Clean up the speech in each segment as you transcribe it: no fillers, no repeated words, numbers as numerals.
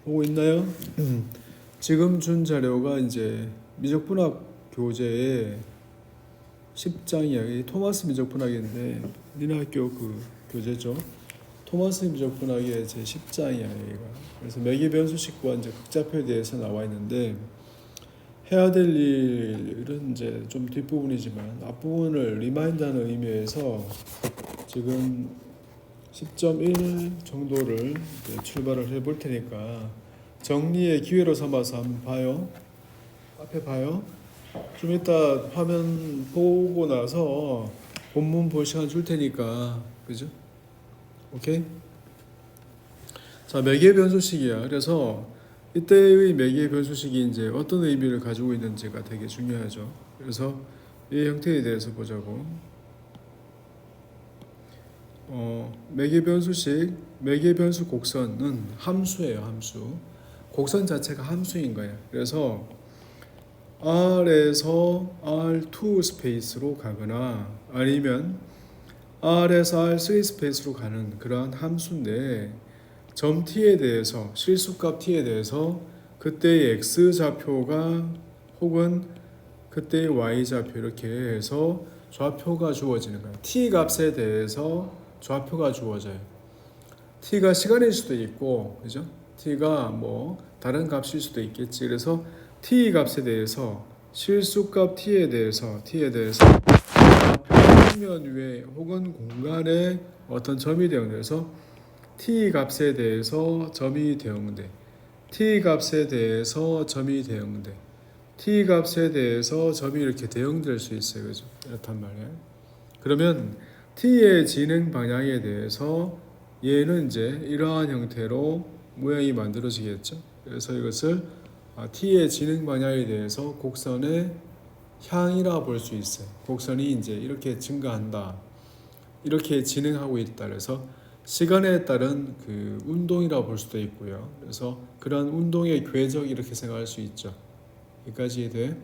보고 있나요? 지금 준 자료가 이제 미적분학 교재의 10장이야. 토마스 미적분학인데 니네 학교 그 교재죠. 토마스 미적분학의 제 10장이야 여기가. 그래서 매개 변수식과 이제 극좌표에 대해서 나와 있는데 해야 될 일은 이제 좀 뒷부분이지만 앞부분을 리마인드하는 의미에서 지금 10.1 정도를 출발을 해볼 테니까 정리의 기회로 삼아서 한번 봐요. 앞에 봐요. 좀 이따 화면 보고 나서 본문 볼 시간 줄 테니까 그죠? 오케이? 자, 매개 변수식이야. 그래서 이때의 매개 변수식이 이제 어떤 의미를 가지고 있는지가 되게 중요하죠. 그래서 이 형태에 대해서 보자고. 매개 변수식, 매개 변수 곡선은 함수예요, 함수. 곡선 자체가 함수인 거예요. 그래서 R에서 R2 스페이스로 가거나 아니면 R에서 R3 스페이스로 가는 그러한 함수인데 점 T에 대해서 실수값 T에 대해서 그때의 X 좌표가 혹은 그때의 Y 좌표 이렇게 해서 좌표가 주어지는 거예요. T 값에 대해서 좌표가 주어져요. T가 시간일 수도 있고, 그죠? T가 뭐 다른 값일 수도 있겠지. 그래서 T 값에 대해서 실수값 T에 대해서 평면 위에 혹은 공간에 어떤 점이 대응돼서 T 값에 대해서 점이 대응돼. T 값에 대해서 점이 대응돼. T 값에 대해서 점이 이렇게 대응될 수 있어요. 그죠? 이렇단 말이에요. 그러면 T의 진행 방향에 대해서 얘는 이제 이러한 형태로 모양이 만들어지겠죠. 그래서 이것을 T의 진행 방향에 대해서 곡선의 향이라 볼 수 있어요. 곡선이 이제 이렇게 증가한다. 이렇게 진행하고 있다. 그래서 시간에 따른 그 운동이라 볼 수도 있고요. 그래서 그런 운동의 궤적 이렇게 생각할 수 있죠. 여기까지 돼.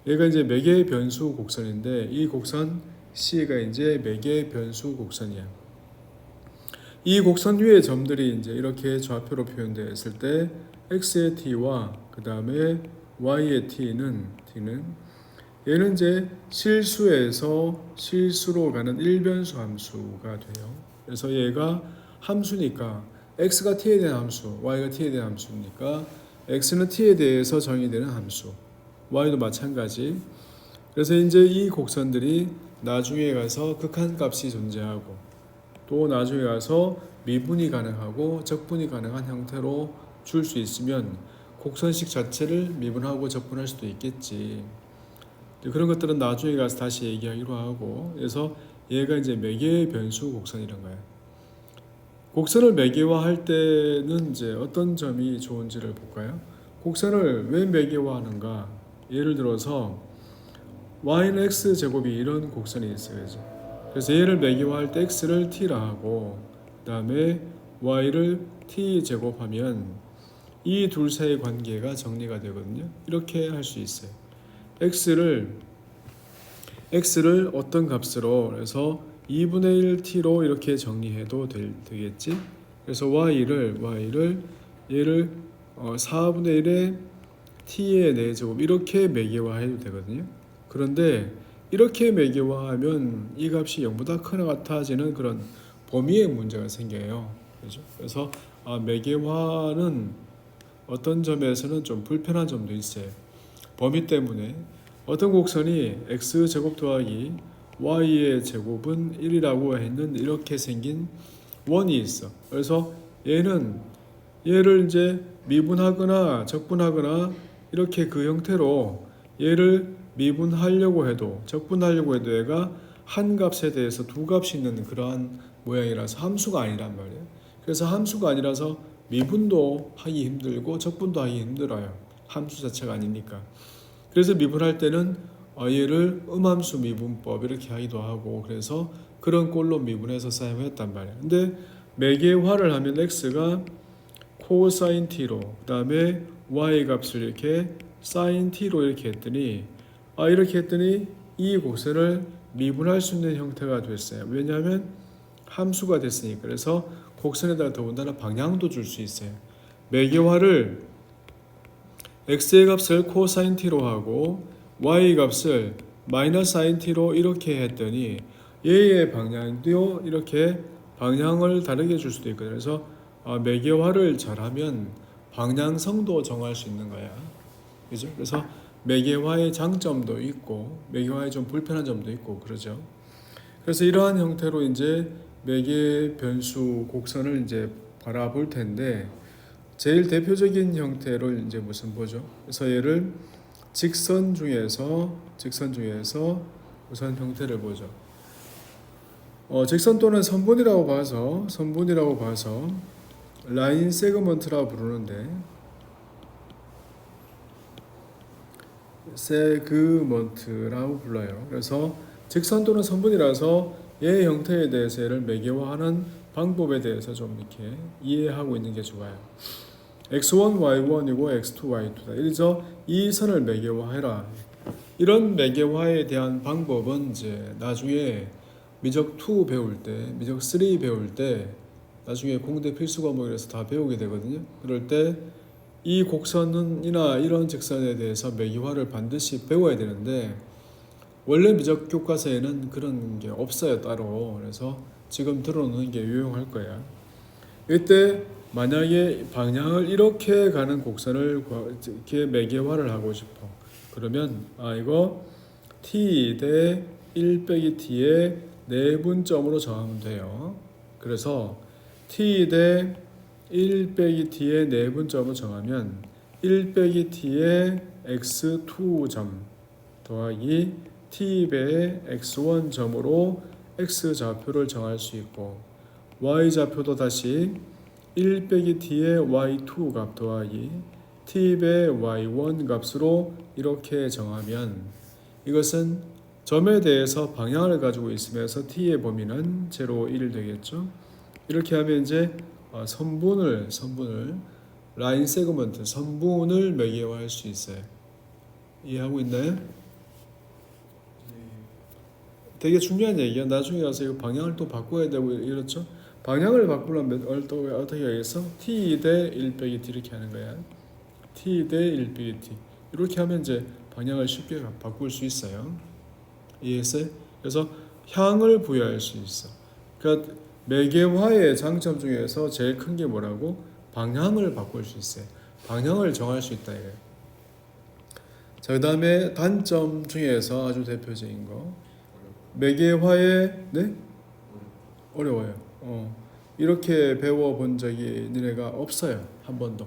얘가 이제 매개 변수 곡선인데 이 곡선 C가 이제 매개 변수 곡선이야. 이 곡선 위의 점들이 이제 이렇게 좌표로 표현되어 있을 때 x의 t와 그 다음에 y의 t는 얘는 이제 실수에서 실수로 가는 일변수 함수가 돼요. 그래서 얘가 함수니까 x가 t에 대한 함수, y가 t에 대한 함수니까 x는 t에 대해서 정의되는 함수, y도 마찬가지. 그래서 이제 이 곡선들이 나중에 가서 극한값이 존재하고 또 나중에 가서 미분이 가능하고 적분이 가능한 형태로 줄 수 있으면 곡선식 자체를 미분하고 적분할 수도 있겠지. 그런 것들은 나중에 가서 다시 얘기하기로 하고, 그래서 얘가 이제 매개 변수 곡선이란 거야. 곡선을 매개화할 때는 이제 어떤 점이 좋은지를 볼까요? 곡선을 왜 매개화하는가? 예를 들어서 y는 x 제곱이 이런 곡선이 있어야지. 그래서 얘를 매개화할 때 x를 t라 하고 그 다음에 y를 t 제곱하면 이 둘 사이의 관계가 정리가 되거든요. 이렇게 할 수 있어요. x를 어떤 값으로 그래서 2분의 1t로 이렇게 정리해도 되겠지. 그래서 y를 얘를 4분의 1의 t의 4제곱 이렇게 매개화해도 되거든요. 그런데 이렇게 매개화하면 이 값이 0보다 크나 같아지는 그런 범위의 문제가 생겨요. 그렇죠? 그래서 매개화는 어떤 점에서는 좀 불편한 점도 있어요. 범위 때문에 어떤 곡선이 x제곱 더하기 y의 제곱은 1이라고 했는데 이렇게 생긴 원이 있어. 그래서 얘를 이제 미분하거나 적분하거나 이렇게 그 형태로 얘를 미분하려고 해도 적분하려고 해도 얘가 한 값에 대해서 두 값이 있는 그러한 모양이라서 함수가 아니란 말이에요. 그래서 함수가 아니라서 미분도 하기 힘들고 적분도 하기 힘들어요. 함수 자체가 아니니까. 그래서 미분할 때는 얘를 음함수 미분법 이렇게 하기도 하고 그래서 그런 꼴로 미분해서 사용했단 말이에요. 근데 매개화를 하면 x가 코사인 t로 그 다음에 y 값을 이렇게 사인 t로 이렇게 했더니 이 곡선을 미분할 수 있는 형태가 됐어요. 왜냐하면 함수가 됐으니까. 그래서 곡선에다가 더군다나 방향도 줄 수 있어요. 매개화를 x의 값을 코사인 t로 하고 y 값을 마이너스 사인 t로 이렇게 했더니 얘의 방향도 이렇게 방향을 다르게 줄 수도 있거든요. 그래서 매개화를 잘하면 방향성도 정할 수 있는 거야. 그죠? 그래서 매개화의 장점도 있고 매개화의 좀 불편한 점도 있고 그러죠. 그래서 이러한 형태로 이제 매개 변수 곡선을 이제 바라볼 텐데 제일 대표적인 형태를 이제 무슨 보죠? 그래서 얘를 직선 중에서 우선 형태를 보죠. 직선 또는 선분이라고 봐서 라인 세그먼트라고 부르는데 세그먼트라고 불러요. 그래서 직선 또는 선분이라서 얘 형태에 대해서 얘를 매개화하는 방법에 대해서 좀 이렇게 이해하고 있는 게 좋아요. x1, y1이고 x2, y2다. 이래서 이 선을 매개화해라. 이런 매개화에 대한 방법은 이제 나중에 미적 2 배울 때, 미적 3 배울 때 나중에 공대 필수 과목에서 다 배우게 되거든요. 그럴 때 이 곡선이나 이런 직선에 대해서 매개화를 반드시 배워야 되는데 원래 미적 교과서에는 그런 게 없어요 따로. 그래서 지금 들어놓는 게 유용할 거야. 이때 만약에 방향을 이렇게 가는 곡선을 이렇게 매개화를 하고 싶어. 그러면 이거 t 대 1 빼기 t의 내분점으로 정하면 돼요. 그래서 t 대 1 빼기 t의 내분점을 정하면 1 빼기 t의 x2점 더하기 t배의 x1점으로 x좌표를 정할 수 있고 y좌표도 다시 1 빼기 t의 y2 값 더하기 t배의 y1 값으로 이렇게 정하면 이것은 점에 대해서 방향을 가지고 있으면서 t의 범위는 0, 1 되겠죠. 이렇게 하면 이제 선분을 라인 세그먼트 선분을 매개화할 수 있어요. 이해하고 있나요? 되게 중요한 얘기야. 나중에 가서 이거 방향을 또 바꿔야 되고 이렇죠. 방향을 바꾸려면 어떻게 하겠어? t 대 1 빼기 t 이렇게 하는 거야. t 대 1 빼기 t 이렇게 하면 이제 방향을 쉽게 바꿀 수 있어요. 이해했어요? 그래서 향을 부여할 수 있어. 그러니까 매개화의 장점 중에서 제일 큰 게 뭐라고? 방향을 바꿀 수 있어요. 방향을 정할 수 있다 이거예요. 자, 그 다음에 단점 중에서 아주 대표적인 거 매개화의 어려워요. 이렇게 배워본 적이 너네가 없어요. 한 번도.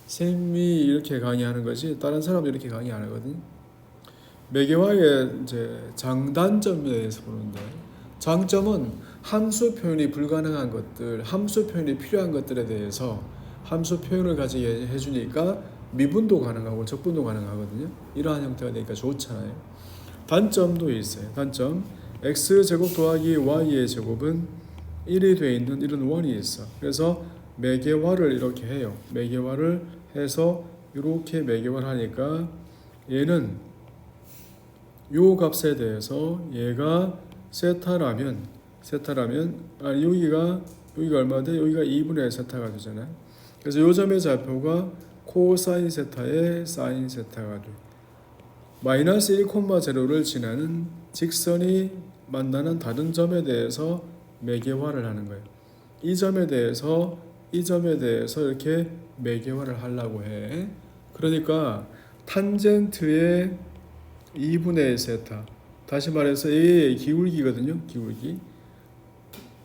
쌤이 이렇게 강의하는 거지 다른 사람도 이렇게 강의 안 하거든. 매개화의 이제 장단점에 대해서 보는데 장점은 함수 표현이 불가능한 것들, 함수 표현이 필요한 것들에 대해서 함수 표현을 가지게 해주니까 미분도 가능하고 적분도 가능하거든요. 이러한 형태가 되니까 좋잖아요. 단점도 있어요. 단점 x제곱 더하기 y의 제곱은 1이 되어 있는 이런 원이 있어. 그래서 매개화를 이렇게 해요. 매개화를 해서 이렇게 매개화를 하니까 얘는 요 값에 대해서 얘가 세타라면 여기가 얼마 돼? 여기가 2분의 세타가 되잖아요. 그래서 요 점의 좌표가 코사인 세타의 사인 세타가 돼. 마이너스 1,0를 지나는 직선이 만나는 다른 점에 대해서 매개화를 하는 거예요. 이 점에 대해서 이렇게 매개화를 하려고 해. 그러니까 탄젠트의 2분의 세타. 다시 말해서 A의 기울기거든요. 기울기.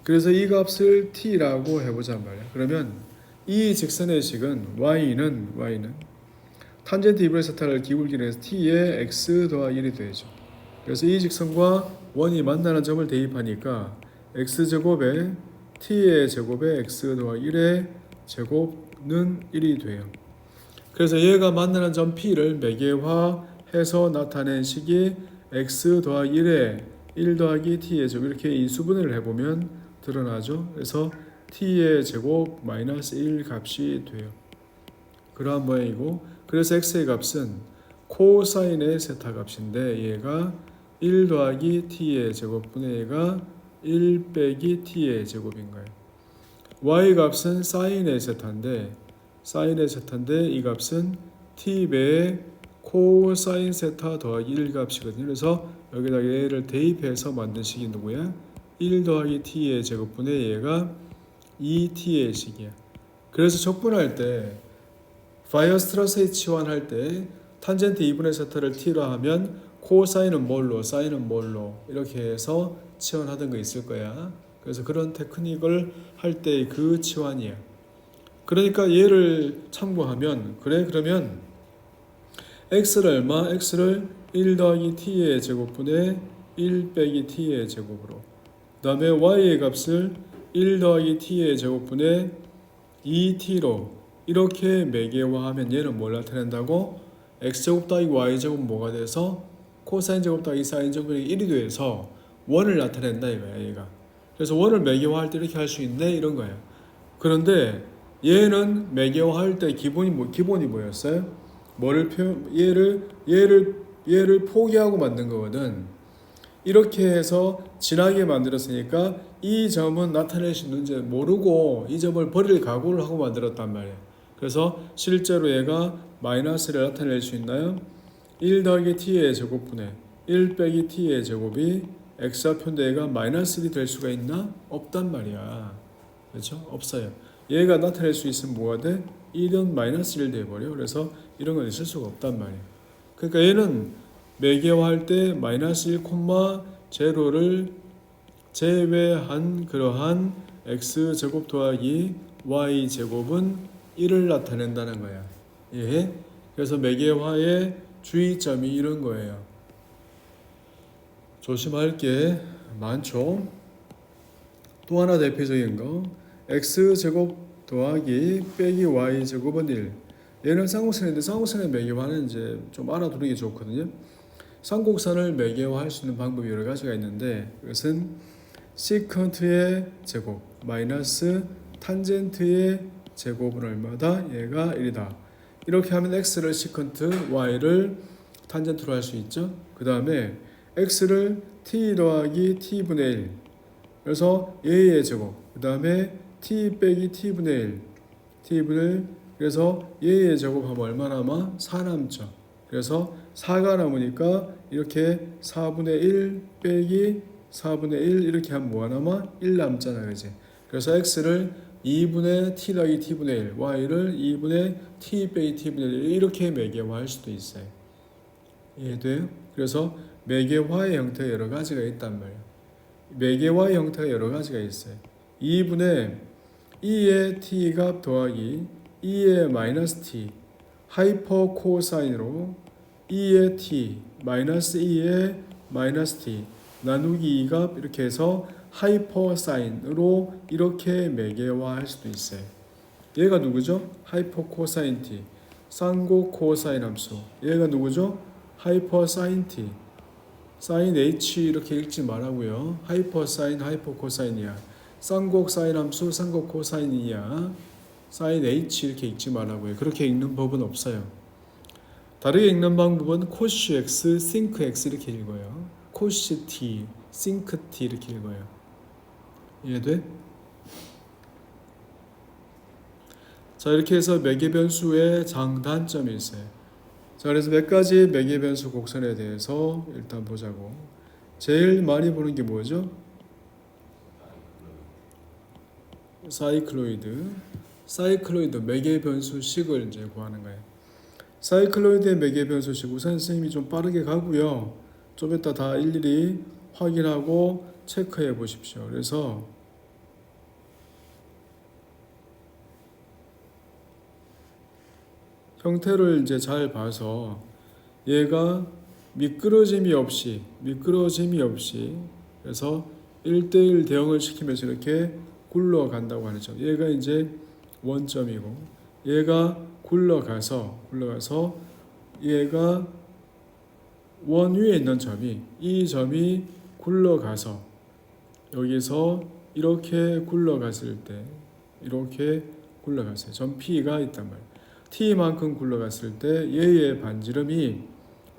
그래서 이 값을 t라고 해보자 말이야. 그러면 이 직선의 식은 y는 탄젠트 2분의 세타를 기울기로 해서 t의 x 더하기 1이 되죠. 그래서 이 직선과 원이 만나는 점을 대입하니까 x제곱에 t의 제곱에 x 더하기 1의 제곱은 1이 돼요. 그래서 얘가 만나는 점 p를 매개화해서 나타낸 식이 x 더하기 1의 1 더하기 t의 제곱 이렇게 인수분해를 해보면 드러나죠. 그래서 t의 제곱 마이너스 1 값이 돼요. 그러한 모양이고 그래서 x의 값은 코사인의 세타 값인데 얘가 1 더하기 t의 제곱분의 얘가 1 빼기 t의 제곱인 거예요. y 값은 사인의 세타인데 사인의 세타인데 이 값은 t배의 코사인 세타 더하기 1 값이거든요. 그래서 여기다가 얘를 대입해서 만든 식이 누구야? 1 더하기 t의 제곱분의 얘가 2t의 식이야. 그래서 적분할 때 바이어스트라스의 치환할 때 탄젠트 2분의 세타를 t로 하면 코사인은 뭘로 사인은 뭘로 이렇게 해서 치환하던 거 있을 거야. 그래서 그런 테크닉을 할 때 그 치환이야. 그러니까 얘를 참고하면 그래 그러면 x를 얼마? x를 1 더하기 t의 제곱분의 1 빼기 t의 제곱으로 그 다음에 y의 값을 1 더하기 t의 제곱분의 2t로 이렇게 매개화하면 얘는 뭘 나타낸다고? x제곱 더하기 y제곱 뭐가 돼서 코사인 제곱 더하기 사인 제곱이 1이 돼서 원을 나타낸다 이거야 얘가. 그래서 원을 매개화할 때 이렇게 할 수 있네 이런 거야. 그런데 얘는 매개화할 때 기본이 뭐였어요? 뭐를 얘를 포기하고 만든 거거든. 이렇게 해서 진하게 만들었으니까 이 점은 나타낼 수 있는지 모르고 이 점을 버릴 각오를 하고 만들었단 말이에요. 그래서 실제로 얘가 마이너스를 나타낼 수 있나요? 1 더하기 t의 제곱분의 1 빼기 t의 제곱이 x좌표인데 얘가 마이너스 1이 될 수가 있나? 없단 말이야. 그렇죠? 없어요. 얘가 나타낼 수 있으면 뭐가 돼? 1은 마이너스 1 돼버려. 그래서 이런 건 있을 수가 없단 말이야. 그러니까 얘는 매개화할 때 마이너스 1, 제로를 제외한 그러한 x제곱 더하기 y제곱은 1을 나타낸다는 거야. 예? 그래서 매개화의 주의점이 이런 거예요. 조심할 게 많죠. 또 하나 대표적인 거 x제곱 더하기 빼기 y제곱은 1. 얘는 쌍곡선인데 쌍곡선의 매개화는 이제 좀 알아두는 게 좋거든요. 쌍곡선을 매개화할 수 있는 방법이 여러 가지가 있는데 그것은 시컨트의 제곱 마이너스 탄젠트의 제곱은 얼마다? 얘가 1이다. 이렇게 하면 x를 시컨트, y를 탄젠트로 할 수 있죠. 그 다음에 x를 t 더하기 t분의 1 그래서 얘의 제곱 그 다음에 t 빼기 t분의 1 t분의 1 그래서 얘의 제곱하면 얼마 남아? 4 남죠. 그래서 4가 남으니까 이렇게 4분의 1 빼기 4분의 1 이렇게 하면 뭐가 남아? 1 남잖아 그지? 그래서 x를 2분의 t 더하기 t분의 1 y를 2분의 t 빼기 t분의 1 이렇게 매개화할 수도 있어요. 이해돼요? 그래서 매개화의 형태가 여러 가지가 있단 말이에요. 매개화의 형태가 여러 가지가 있어요. 2분의 2의 t값 더하기 2의 마이너스 t 하이퍼 코사인으로 2의 t 마이너스 2의 마이너스 t 나누기 2값 이렇게 해서 하이퍼 사인으로 이렇게 매개화할 수도 있어요. 얘가 누구죠? 하이퍼 코사인 t 쌍곡 코사인 함수. 얘가 누구죠? 하이퍼 사인 t 사인 h 이렇게 읽지 말라고요. 하이퍼 사인 하이퍼 코사인이야. 쌍곡 사인 함수 쌍곡 코사인이야. 사인 h 이렇게 읽지 말라고요. 그렇게 읽는 법은 없어요. 다르게 읽는 방법은 코시 x 싱크 x 이렇게 읽어요. 코시 t 싱크 t 이렇게 읽어요. 이해돼? 자 이렇게 해서 매개변수의 장단점이 있어요. 자 그래서 몇 가지 매개변수 곡선에 대해서 일단 보자고. 제일 많이 보는 게 뭐죠? 사이클로이드 매개변수식을 이제 구하는 거예요. 사이클로이드의 매개변수식 우선 선생님이 좀 빠르게 가고요. 좀 이따 다 일일이 확인하고 체크해 보십시오. 그래서 형태를 이제 잘 봐서 얘가 미끄러짐이 없이 그래서 1대1 대응을 시키면서 이렇게 굴러간다고 하죠. 얘가 이제 원점이고 얘가 굴러가서 얘가 원 위에 있는 이 점이 굴러가서 여기서 이렇게 굴러갔을 때 이렇게 굴러갔어요. 점 P가 있단 말이에요. T만큼 굴러갔을 때 얘의 반지름이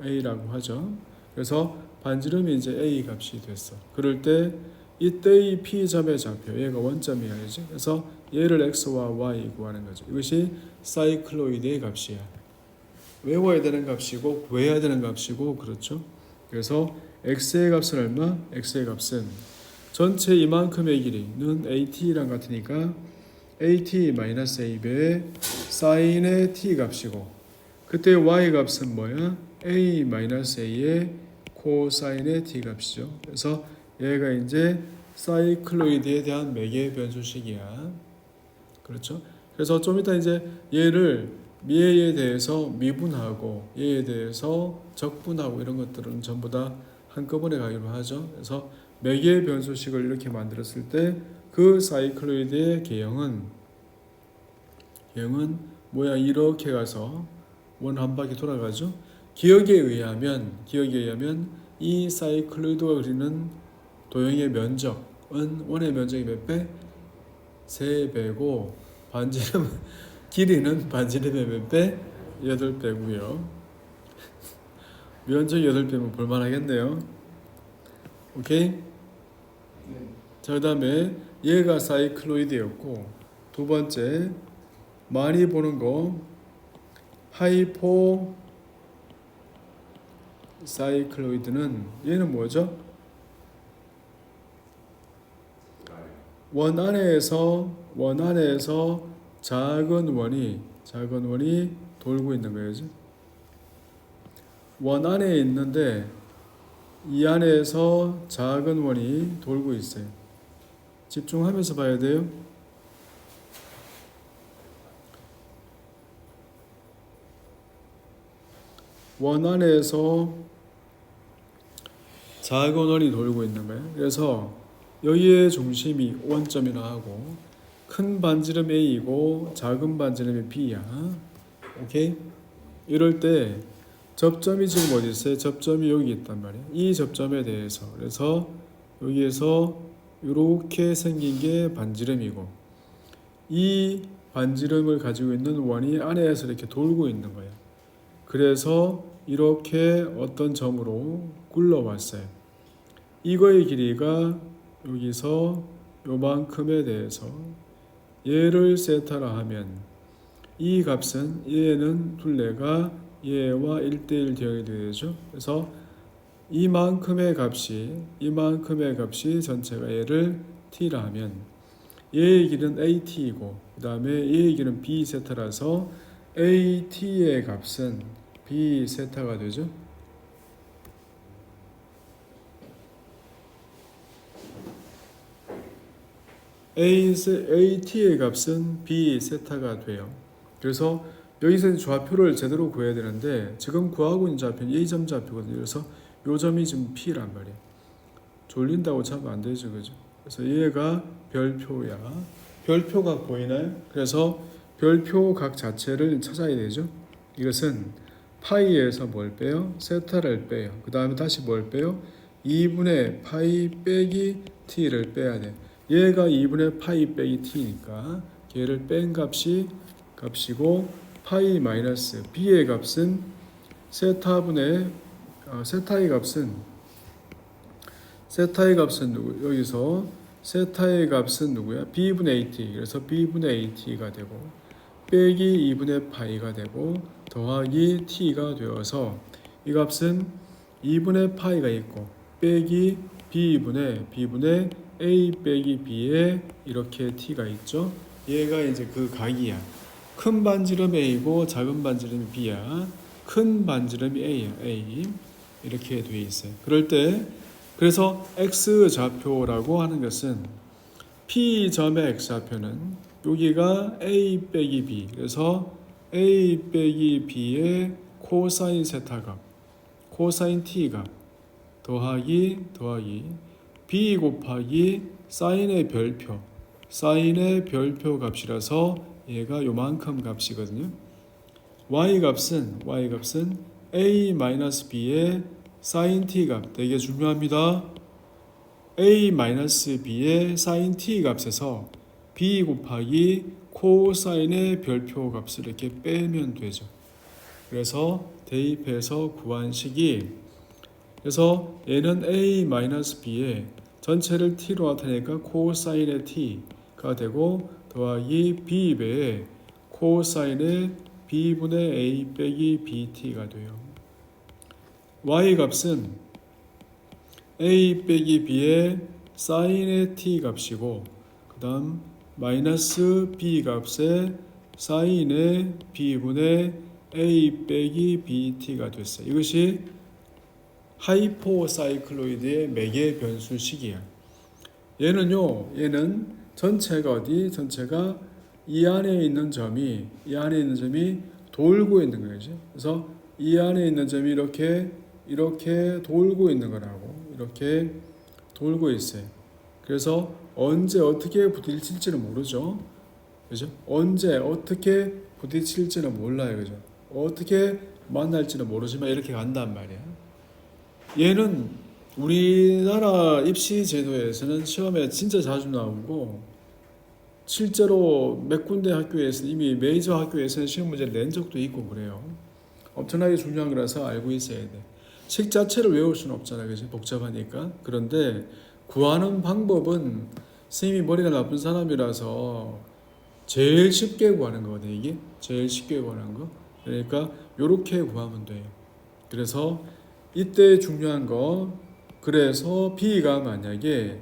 A라고 하죠. 그래서 반지름이 이제 A 값이 됐어. 그럴 때 이때의 P점의 좌표 얘가 원점이어야지. 그래서 얘를 x와 y 구하는 거죠. 이것이 사이클로이드의 값이야. 외워야 되는 값이고 구해야 되는 값이고 그렇죠. 그래서 x의 값은 얼마? x의 값은 전체 이만큼의 길이는 at랑 같으니까 at-a배 사인의 t 값이고 그때 y 값은 뭐야? a-a의 코사인의 t 값이죠. 그래서 얘가 이제 사이클로이드에 대한 매개 변수식이야. 그렇죠? 그래서 좀 이따 이제 얘를 얘에 대해서 미분하고 얘에 대해서 적분하고 이런 것들은 전부 다 한꺼번에 가기로 하죠. 그래서 매개 변수식을 이렇게 만들었을 때 그 사이클로이드의 개형은 뭐야 이렇게 가서 원 한 바퀴 돌아가죠. 기억에 의하면 이 사이클로이드가 그리는 도형의 면적은 원의 면적이 몇 배? 3배고 반지름 길이는 반지름의 몇 배? 8배고요. 면적이 8배면 볼만하겠네요. 오케이? 자, 그 다음에 얘가 사이클로이드였고 두 번째 많이 보는 거 하이포 사이클로이드는 얘는 뭐죠? 원 안에서 작은 원이 돌고 있는 거예요. 원 안에 있는데 이 안에서 작은 원이 돌고 있어요. 집중하면서 봐야 돼요. 원 안에서 작은 원이 돌고 있는 거예요. 그래서 여기의 중심이 원점이라 하고 큰 반지름 A이고 작은 반지름이 B야. 오케이? 이럴 때 접점이 지금 어디 있어요? 접점이 여기 있단 말이에요. 이 접점에 대해서 그래서 여기에서 이렇게 생긴 게 반지름이고 이 반지름을 가지고 있는 원이 안에서 이렇게 돌고 있는 거예요. 그래서 이렇게 어떤 점으로 굴러왔어요. 이거의 길이가 여기서 요만큼에 대해서 얘를 세타라 하면 이 값은 얘는 둘레가 얘와 1대1 대응이 되죠. 그래서 이만큼의 값이 전체가 얘를 t라 하면 얘의 길은 at이고 그 다음에 얘의 길은 b 세타라서 at의 값은 b 세타가 되죠. at의 값은 b 세타가 돼요. 그래서 여기서 좌표를 제대로 구해야 되는데 지금 구하고 있는 좌표는 A점 좌표거든요. 그래서 요 점이 지금 P란 말이에요. 졸린다고 잡으면 안 되죠, 그죠? 그래서 얘가 별표야. 별표가 보이나요? 그래서 별표 각 자체를 찾아야 되죠. 이것은 파이에서 뭘 빼요? 세타를 빼요. 그 다음에 다시 뭘 빼요? 2분의 파이 빼기 t를 빼야 돼. 얘가 2분의 파이 빼기 t니까 얘를 뺀 값이고 파이 마이너스 b의 값은 세타의 값은 누구? 여기서 세타의 값은 누구야? b분의 at. 그래서 b분의 at가 되고 빼기 2분의 파이가 되고 더하기 t가 되어서 이 값은 2분의 파이가 있고 빼기 b분의 a 빼기 b에 이렇게 t가 있죠. 얘가 이제 그 각이야. 큰 반지름 A고 작은 반지름이 B야. 큰 반지름이 A야. A. 이렇게 되어 있어요. 그럴 때 그래서 X 좌표라고 하는 것은 P점의 X 좌표는 여기가 A 빼기 B. 그래서 A 빼기 B의 코사인 세타값, 코사인 T값 더하기 B 곱하기 사인의 별표 값이라서 얘가 요만큼 값이거든요. y 값은 a-b의 sin t 값 되게 중요합니다. a-b의 sin t 값에서 b 곱하기 코사인의 별표 값을 이렇게 빼면 되죠. 그래서 대입해서 구한 식이 그래서 얘는 a-b의 전체를 t로 나타내니까 코사인의 t가 되고 더하기 b배의 코사인의 b분의 a 빼기 bt가 돼요. y 값은 a 빼기 b의 사인의 t 값이고 그 다음 마이너스 b 값의 사인의 b분의 a 빼기 bt가 됐어요. 이것이 하이포사이클로이드의 매개 변수식이야. 얘는 전체가 어디? 전체가 이 안에 있는 점이 돌고 있는 거죠. 그래서 이 안에 있는 점이 이렇게 돌고 있는 거라고. 이렇게 돌고 있어요. 그래서 언제 어떻게 부딪힐지는 모르죠. 그죠? 언제 어떻게 부딪힐지는 몰라요. 그죠? 어떻게 만날지는 모르지만 이렇게 간단 말이야. 얘는 우리나라 입시 제도에서는 시험에 진짜 자주 나오고 실제로 몇 군데 학교에서 이미 메이저 학교에서는 시험 문제를 낸 적도 있고 그래요. 엄청나게 중요한 거라서 알고 있어야 돼. 식 자체를 외울 수는 없잖아요. 그죠? 복잡하니까. 그런데 구하는 방법은 선생님이 머리가 나쁜 사람이라서 제일 쉽게 구하는 거거든요. 이게 제일 쉽게 구하는 거. 그러니까 이렇게 구하면 돼요. 그래서 이때 중요한 거, 그래서 b가 만약에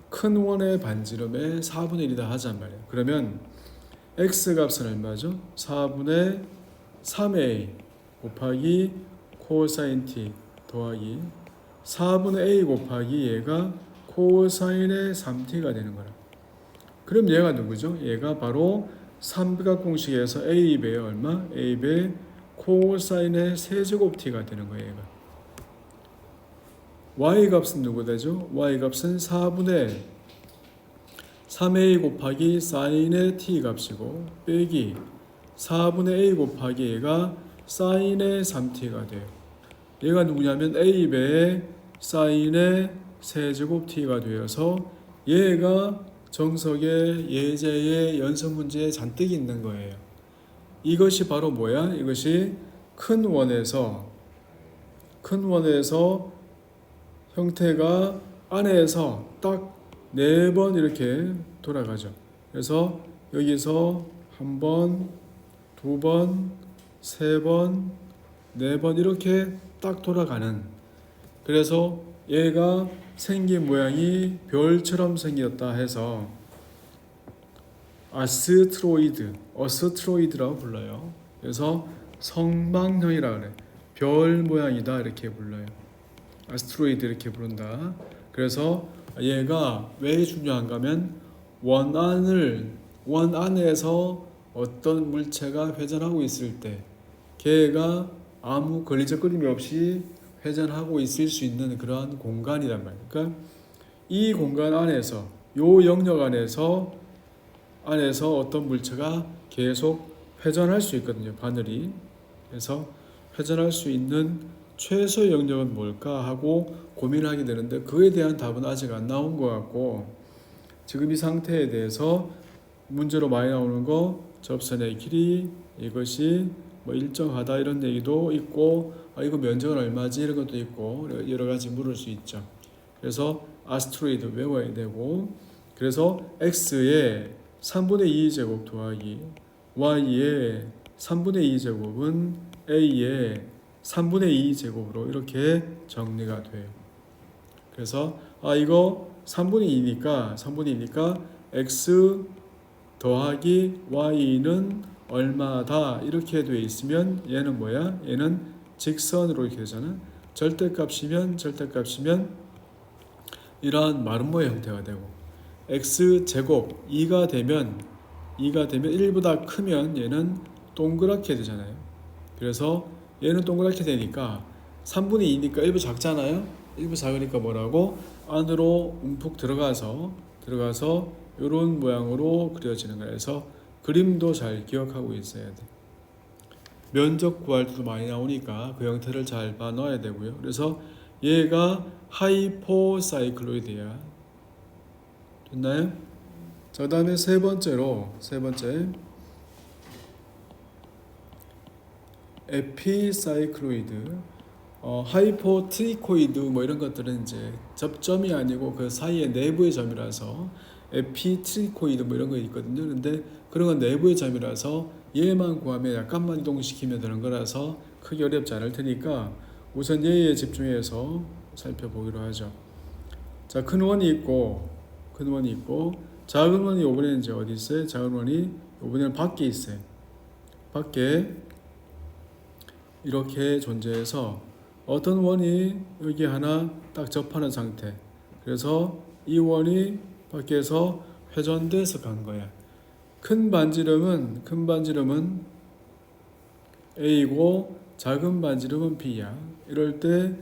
큰 원의 반지름의 4분의 1이다 하잔 말이에요. 그러면 x 값은 얼마죠? 4분의 3a 곱하기 코사인 t 더하기 4분의 a 곱하기 얘가 코사인의 3t가 되는 거라. 그럼 얘가 누구죠? 얘가 바로 삼각공식에서 a배의 얼마? a배 코사인의 세제곱 t가 되는 거예요. 얘가. y 값은 누구 되죠? y 값은 4분의 3a 곱하기 사인의 t 값이고 빼기 4분의 a 곱하기 얘가 사인의 3t가 돼요. 얘가 누구냐면 a배의 사인의 세제곱 t가 되어서 얘가 정석의 예제의 연습 문제에 잔뜩 있는 거예요. 이것이 바로 뭐야? 이것이 큰 원에서 형태가 안에서 딱 4번 이렇게 돌아가죠. 그래서 여기서 1번, 2번, 3번, 4번 이렇게 딱 돌아가는, 그래서 얘가 생긴 모양이 별처럼 생겼다 해서 어스트로이드라고 불러요. 그래서 성방형이라 그래. 별 모양이다 이렇게 불러요. 아스트로이드 이렇게 부른다. 그래서 얘가 왜 중요한가 하면 원 안에서 어떤 물체가 회전하고 있을 때 걔가 아무 걸리적거림이 없이 회전하고 있을 수 있는 그러한 공간이란 말이에요. 그러니까 이 공간 안에서, 요 영역 안에서 어떤 물체가 계속 회전할 수 있거든요. 바늘이. 그래서 회전할 수 있는 최소 영역은 뭘까 하고 고민하게 되는데 그에 대한 답은 아직 안 나온 것 같고, 지금 이 상태에 대해서 문제로 많이 나오는 거, 접선의 길이 이것이 뭐 일정하다 이런 얘기도 있고, 이거 면적은 얼마지 이런 것도 있고 여러 가지 물을 수 있죠. 그래서 아스트로이드 외워야 되고, 그래서 x의 3분의 2제곱 더하기 y의 3분의 2제곱은 a의 3분의 2제곱으로 이렇게 정리가 돼요. 그래서 이거 3분의 2니까 x 더하기 y는 얼마다 이렇게 돼 있으면 얘는 뭐야? 얘는 직선으로 이렇게 되잖아. 절대값이면 이러한 마름모의 형태가 되고, x제곱 2가 되면 1보다 크면 얘는 동그랗게 되잖아요. 그래서 얘는 동그랗게 되니까 3분의 2니까 1보 작잖아요. 1보 작으니까 뭐라고? 안으로 움푹 들어가서 이런 모양으로 그려지는 거예요. 그래서 그림도 잘 기억하고 있어야 돼. 면적 구할 때도 많이 나오니까 그 형태를 잘 봐 넣어야 되고요. 그래서 얘가 하이포사이클로이드야. 됐나요? 자, 그 다음에 세 번째 에피사이클로이드. 하이포트리코이드 뭐 이런 것들은 이제 접점이 아니고 그 사이의 내부의 점이라서 에피트리코이드 뭐 이런 거 있거든요. 근데 그런 건 내부의 점이라서 얘만 구하면 약간만 이동시키면 되는 거라서 크게 어렵지 않을 테니까 우선 얘에 집중해서 살펴보기로 하죠. 자, 큰 원이 있고 작은 원이 이번에는 이제 어디 있어요? 작은 원이 이번에는 밖에 있어요. 밖에 이렇게 존재해서 어떤 원이 여기 하나 딱 접하는 상태. 그래서 이 원이 밖에서 회전돼서 간 거야. 큰 반지름은 A고 작은 반지름은 B야. 이럴 때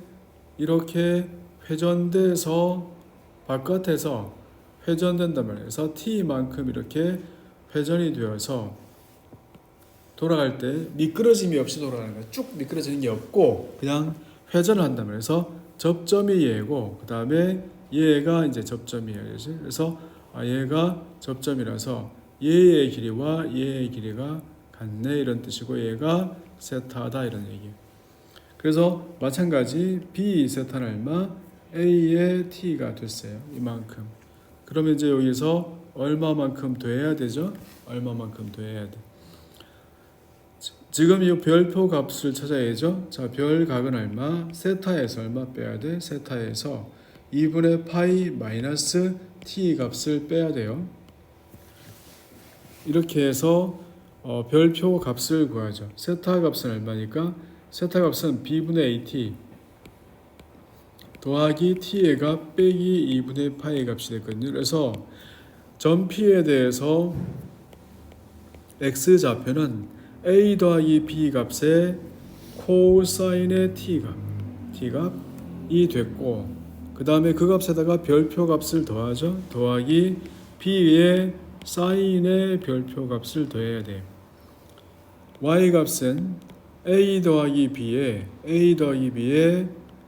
이렇게 회전돼서 바깥에서 회전된단 말이에요. 그래서 T만큼 이렇게 회전이 되어서 돌아갈 때 미끄러짐이 없이 돌아가는 거야. 쭉 미끄러지는 게 없고 그냥 회전을 한단 말이에요. 그래서 접점이 얘고 그 다음에 얘가 이제 접점이에요. 그래서 얘가 접점이라서 얘의 길이와 얘의 길이가 같네 이런 뜻이고 얘가 세타다 이런 얘기예요. 그래서 마찬가지 B 세타는 얼마? A의 T가 됐어요. 이만큼. 그러면 이제 여기서 얼마만큼 돼야 되죠? 얼마만큼 돼야 돼. 지금 이 별표 값을 찾아야죠. 자, 별각은 얼마? 세타에서 얼마 빼야 돼? 세타에서 2분의 파이 마이너스 t 값을 빼야 돼요. 이렇게 해서 별표 값을 구하죠. 세타 값은 얼마니까? 세타 값은 b분의 at 더하기 t의 값 빼기 2분의 파이 값이 됐거든요. 그래서 점 P에 대해서 x 좌표는 a 더하기 b 값에 코사인의 t값이 됐고 그 다음에 그 값에다가 별표 값을 더하죠. 더하기 b의 사인의 별표 값을 더해야 돼요. y 값은 a 더하기 b의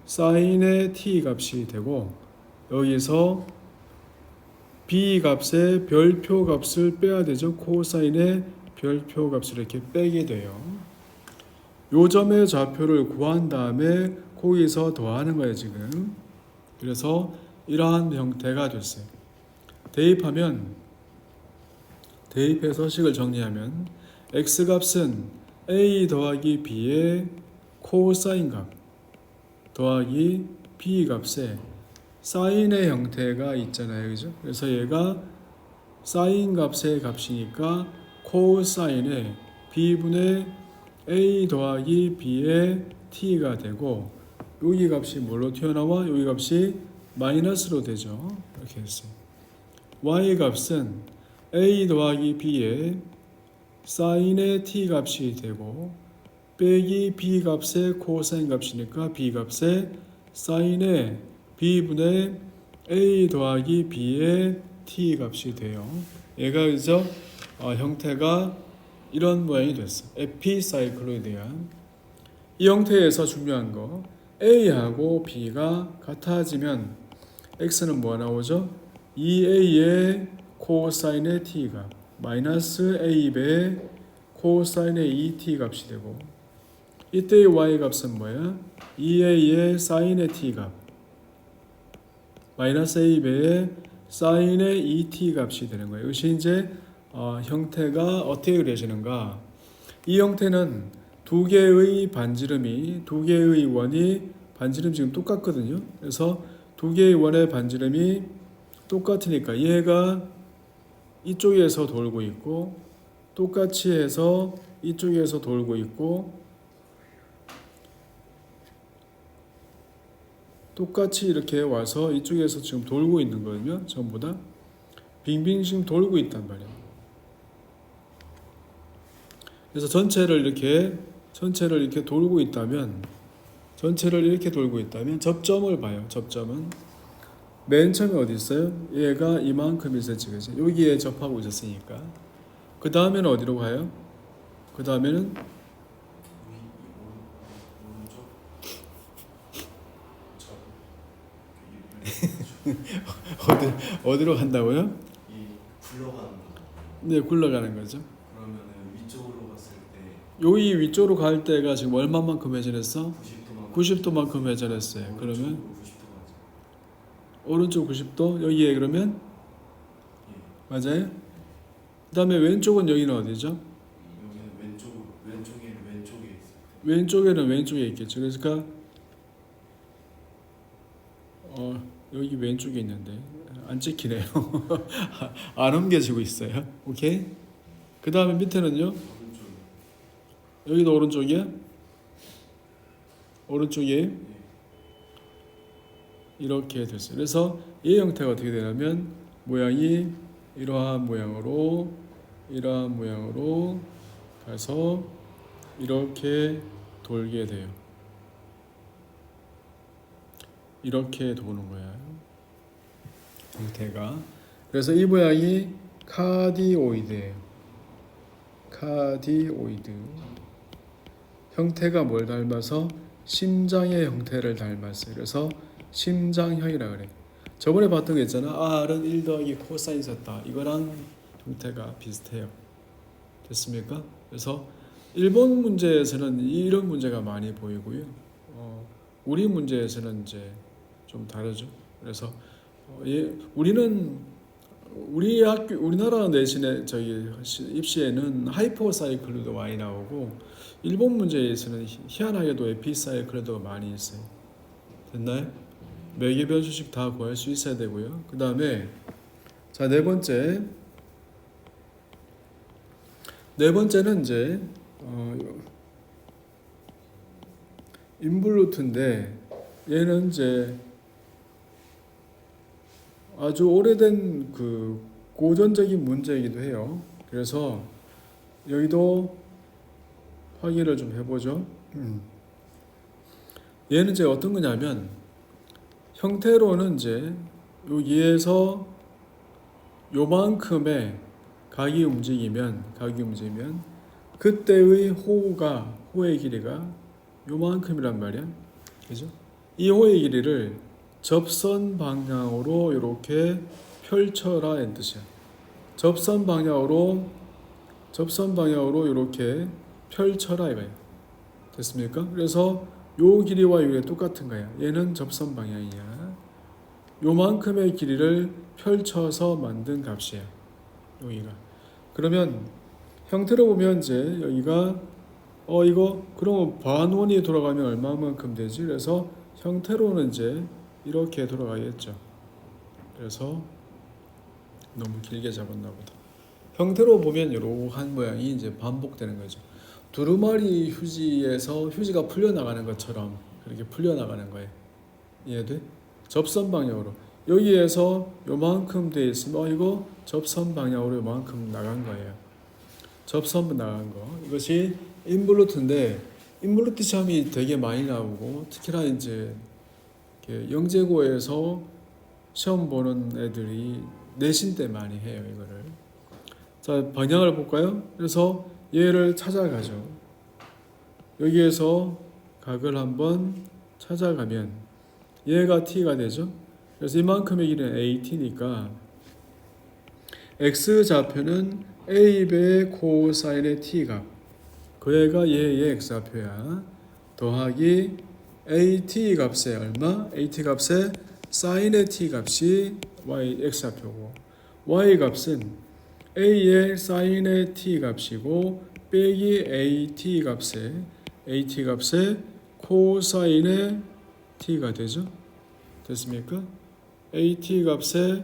사인의 t 값이 되고 여기서 b 값의 별표 값을 빼야 되죠. 코사인의 별표 값을 이렇게 빼게 돼요. 요 점의 좌표를 구한 다음에 거기서 더하는 거예요 지금. 그래서 이러한 형태가 됐어요. 대입해서 식을 정리하면 x값은 a 더하기 b의 코사인 값 더하기 b 값에 사인의 형태가 있잖아요. 그죠? 그래서 얘가 사인 값의 값이니까 코사인의 b분의 a 더하기 b의 t가 되고 여기 값이 뭘로 튀어나와? 여기 값이 마이너스로 되죠. 이렇게 했어요. y 값은 a 더하기 b의 사인의 t 값이 되고 빼기 b 값의 코사인 값이니까 b 값의 사인의 b분의 a 더하기 b의 t 값이 돼요. 얘가 그래서 형태가 이런 모양이 됐어. 에피사이클로이드야. 이 형태에서 중요한 거 A하고 B가 같아지면 X는 뭐가 나오죠? 2A의 코사인의 T가 마이너스 A배의 코사인의 2T 값이 되고 이때의 Y 값은 뭐야? 2A의 사인의 T 값 마이너스 A배의 사인의 2T 값이 되는 거예요. 이것이 이제 형태가 어떻게 그려지는가? 이 형태는 두 개의 원이 반지름 지금 똑같거든요. 그래서 두 개의 원의 반지름이 똑같으니까 얘가 이쪽에서 돌고 있고 똑같이 해서 이쪽에서 돌고 있고 똑같이 이렇게 와서 이쪽에서 지금 돌고 있는 거거든요. 전부 다 빙빙 지금 돌고 있단 말이에요. 그래서 전체를 이렇게 돌고 있다면 접점을 봐요. 접점은 맨 처음에 어디 있어요? 얘가 이만큼 있었지, 그지? 여기에 접하고 있었으니까. 그 다음에는 어디로 가요? 그 다음에는 어디로 간다고요? 굴러가는 거. 네, 굴러가는 거죠. 그러면은 위쪽으로 갔을 때 여기 위쪽으로 갈 때가 지금 얼마만큼 회전했어? 90도만큼 회전했어요. 그러면 오른쪽 90도 여기에 그러면 예, 맞아요? 그 다음에 왼쪽은 여기는 어디죠? 여기는 왼쪽에 있어요. 왼쪽에는 왼쪽에 있겠죠. 그러니까 여기 왼쪽에 있는데 안 찍히네요. 안 옮겨지고 있어요. 오케이. 그 다음에 밑에는요. 오른쪽에. 여기도 오른쪽이야? 오른쪽에 네. 이렇게 됐어요. 그래서 이 형태가 어떻게 되냐면 모양이 이러한 모양으로 가서 이렇게 돌게 돼요. 이렇게 도는 거야. 형태가. 그래서 이 모양이 카디오이드예요. 카디오이드. 형태가 뭘 닮아서 심장의 형태를 닮았어요. 그래서 심장형이라 그래. 저번에 봤던 거 있잖아. R은 1 더하기 코사인 세타. 이거랑 형태가 비슷해요. 됐습니까? 그래서 일본 문제에서는 이런 문제가 많이 보이고요. 우리 문제에서는 이제 좀 다르죠. 그래서 우리나라 내신에 입시에는 하이퍼사이클도 많이 나오고 일본 문제에서는 희한하게도 에피사이클도 많이 있어요. 됐나요? 매개 변수식 다 구할 수 있어야 되고요. 그 다음에 자 네 번째는 이제 인블루트인데 얘는 이제 아주 오래된 그 고전적인 문제이기도 해요. 그래서 여기도 확인을 좀 해보죠. 얘는 이제 어떤 거냐면 형태로는 이제 여기에서 요만큼의 각이 움직이면 그때의 호의 길이가 요만큼이란 말이야. 그죠? 이 호의 길이를 접선 방향으로 이렇게 펼쳐라 이 뜻이야. 접선 방향으로 이렇게 펼쳐라 이거야. 됐습니까? 그래서 요 길이와 요게 똑같은 거야. 얘는 접선 방향이야. 요만큼의 길이를 펼쳐서 만든 값이야. 여기가. 그러면 형태로 보면 이제 여기가 이거 그러면 반원이 돌아가면 얼마만큼 되지? 그래서 형태로는 이제 이렇게 돌아가겠죠. 그래서 너무 길게 잡았나 보다. 형태로 보면 이러한 모양이 이제 반복되는 거죠. 두루마리 휴지에서 휴지가 풀려나가는 것처럼 그렇게 풀려나가는 거예요. 이해돼? 접선 방향으로. 여기에서 요만큼 돼 있으면 이거 접선 방향으로 요만큼 나간 거예요. 접선 나간 거. 이것이 인블루트인데 인블루트 시험이 되게 많이 나오고 특히나 이제 영재고에서 시험 보는 애들이 내신 때 많이 해요, 이거를. 자, 방향을 볼까요? 그래서 얘를 찾아가죠. 여기에서 각을 한번 찾아가면 얘가 t가 되죠. 그래서 이만큼의 길이는 at니까 x-좌표는 a배 코사인의 t값, 그 애가 얘의 x좌표야. 더하기 at 값에 얼마? at 값에 사인의 t 값이 y x좌표고 y 값은 a의 사인의 t 값이고 빼기 at 값에 코사인의 t가 되죠. 됐습니까? at 값에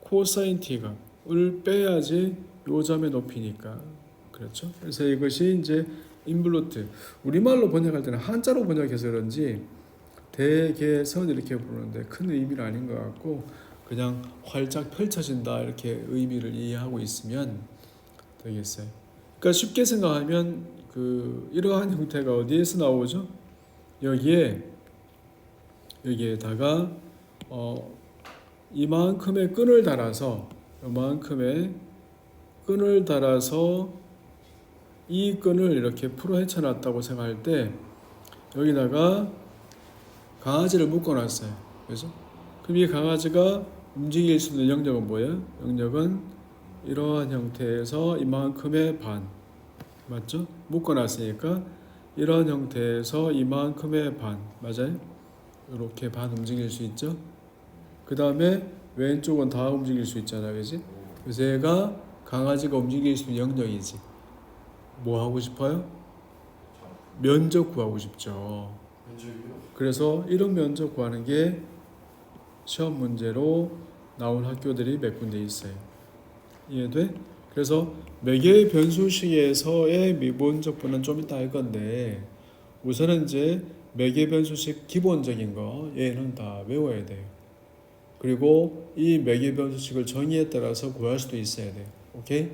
코사인 t 값을 빼야지 요 점의 높이니까. 그렇죠? 그래서 이것이 이제 인블루트. 우리말로 번역할 때는 한자로 번역해서 그런지 대개선 이렇게 부르는데 큰 의미는 아닌 것 같고 그냥 활짝 펼쳐진다 이렇게 의미를 이해하고 있으면 되겠어요. 그러니까 쉽게 생각하면 이러한 형태가 어디에서 나오죠? 여기에다가 이만큼의 끈을 달아서 이 끈을 이렇게 풀어 헤쳐놨다고 생각할 때 여기다가 강아지를 묶어놨어요. 그죠? 그럼 이 강아지가 움직일 수 있는 영역은 뭐예요? 영역은 이러한 형태에서 이만큼의 반, 맞죠? 묶어놨으니까 이러한 형태에서 이만큼의 반, 맞아요? 이렇게 반 움직일 수 있죠? 그 다음에 왼쪽은 다 움직일 수 있잖아요, 그지? 그래서 얘가 강아지가 움직일 수 있는 영역이지. 뭐 하고 싶어요? 면적 구하고 싶죠. 면적이요? 그래서 이런 면적 구하는 게 시험 문제로 나온 학교들이 몇 군데 있어요. 이해돼? 그래서 매개의 변수식에서의 미분적분은 좀 이따 할 건데 우선은 이제 매개 변수식 기본적인 거 얘는 다 외워야 돼요. 그리고 이 매개 변수식을 정의에 따라서 구할 수도 있어야 돼요. 오케이?